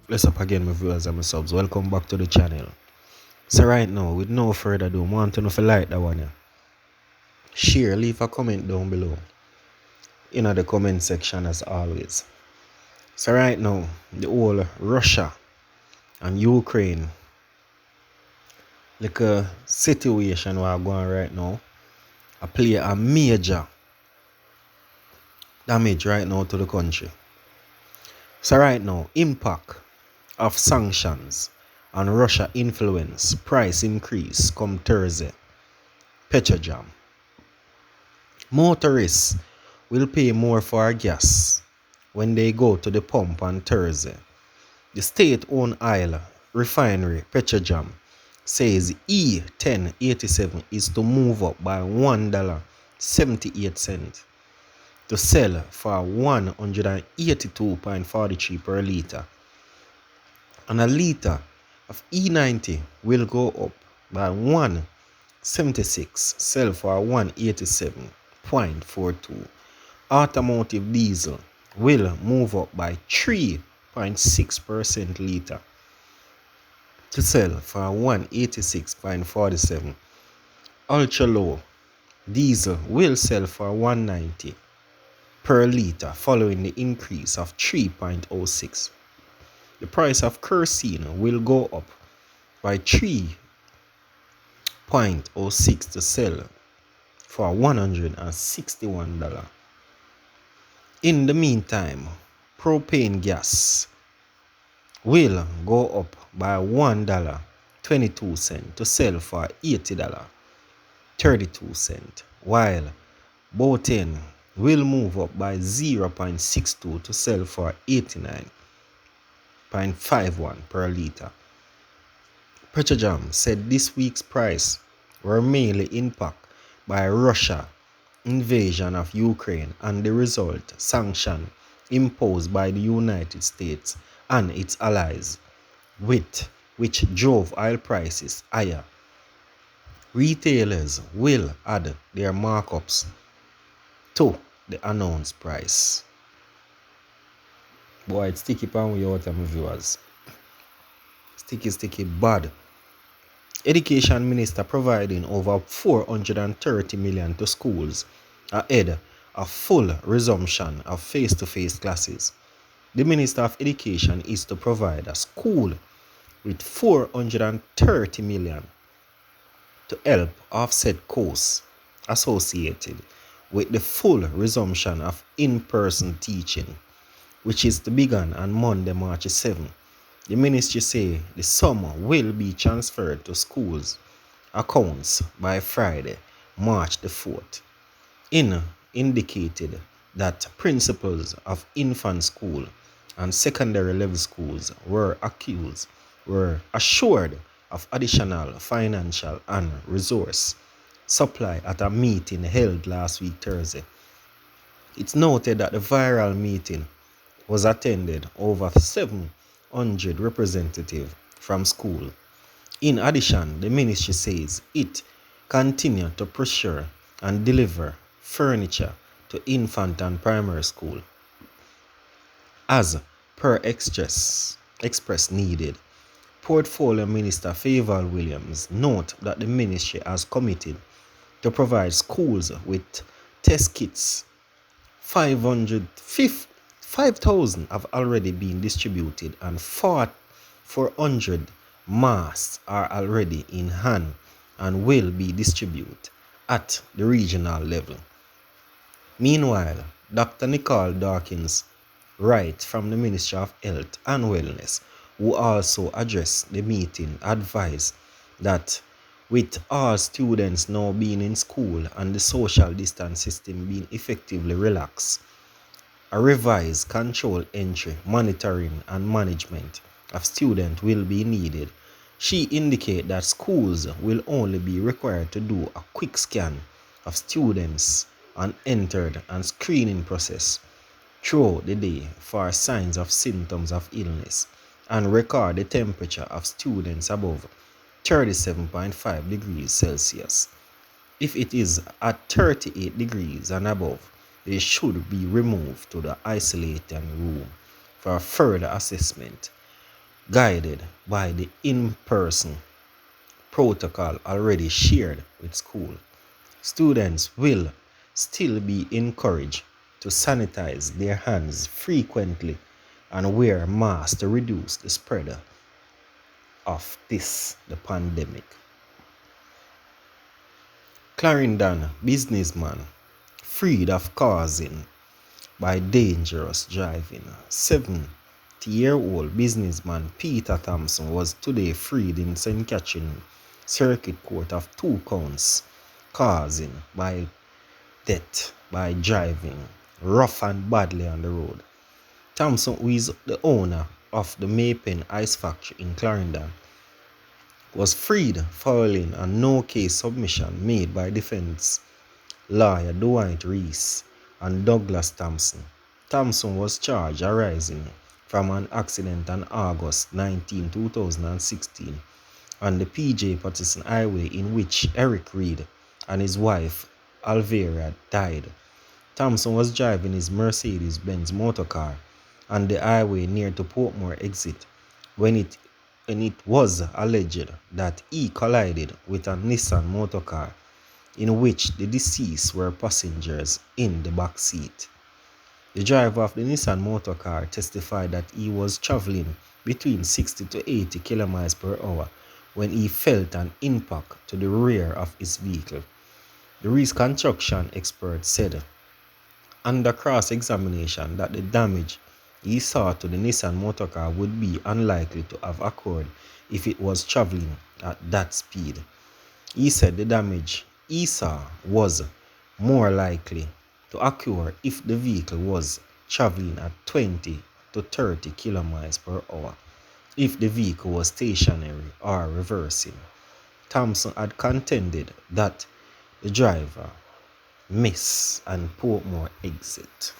What's up again, my viewers and my subs? Welcome back to the channel. So right now, with no further ado, I want to know if you like that one. Share, leave a comment down below in the comment section as always. So right now, the whole Russia and Ukraine like a situation we're going right now, I play a major damage right now to the country. So right now, impact of sanctions and Russia influence price increase come Thursday. Petrojam. Motorists will pay more for gas when they go to the pump on Thursday. The state-owned oil refinery Petrojam says E1087 is to move up by $1.78 to sell for 182.43 per litre. And a litre of E90 will go up by 176, sell for 187.42. Automotive diesel will move up by 3.6% litre to sell for 186.47. Ultra low diesel will sell for 190 per litre following the increase of 3.06. The price of kerosene will go up by 3.06 to sell for $161. In the meantime, propane gas will go up by $1.22 to sell for $80.32, while butane will move up by 0.62 to sell for 89.51 per litre. Petrojam said this week's price were mainly impacted by Russia invasion of Ukraine and the result sanction imposed by the United States and its allies, which drove oil prices higher. Retailers will add their markups to the announced price. Boy, it's sticky pan with your time, viewers. Sticky bad. Education Minister providing over 430 million to schools ahead of full resumption of face-to-face classes. The Minister of Education is to provide a school with 430 million to help offset costs associated with the full resumption of in-person teaching, which is to begin on Monday, March 7. The ministry say the sum will be transferred to schools' accounts by Friday, March the 4th. Indicated that principals of infant school and secondary level schools were assured of additional financial and resource supply at a meeting held last week Thursday. It's noted that the viral meeting was attended over 700 representatives from school. In addition, the ministry says it continued to procure and deliver furniture to infant and primary school as per express needed. Portfolio Minister Favour Williams note that the ministry has committed to provide schools with test kits. 5,000 have already been distributed and 400 masks are already in hand and will be distributed at the regional level. Meanwhile, Dr. Nicole Dawkins Wright from the Ministry of Health and Wellness, who also addressed the meeting, advised that with all students now being in school and the social distance system being effectively relaxed, a revised control entry, monitoring and management of students will be needed. She indicated that schools will only be required to do a quick scan of students and entered and screening process throughout the day for signs of symptoms of illness and record the temperature of students above 37.5 degrees Celsius. If it is at 38 degrees and above, they should be removed to the isolation room for further assessment. guided by the in-person protocol already shared with school. Students will still be encouraged to sanitize their hands frequently and wear masks to reduce the spread of the pandemic. Clarendon businessman freed of causing by dangerous driving. 70-year-old businessman Peter Thompson was today freed in St. Catherine Circuit Court of 2 counts causing by death by driving rough and badly on the road. Thompson, who is the owner of the Maypen Ice Factory in Clarendon, was freed following a no-case submission made by defense lawyer Dwight Reese and Douglas Thompson. Thompson was charged arising from an accident on August 19, 2016 on the PJ Patterson Highway in which Eric Reed and his wife Alvera died. Thompson was driving his Mercedes-Benz motorcar on the highway near to Portmore exit when it was alleged that he collided with a Nissan motorcar in which the deceased were passengers in the back seat. The driver of the Nissan motorcar testified that he was traveling between 60 to 80 km per hour when he felt an impact to the rear of his vehicle. The reconstruction expert said under cross-examination that the damage he saw to the Nissan motorcar would be unlikely to have occurred if it was traveling at that speed. He said the damage he saw was more likely to occur if the vehicle was traveling at 20 to 30 km per hour, if the vehicle was stationary or reversing. Thompson had contended that the driver missed and Portmore exit.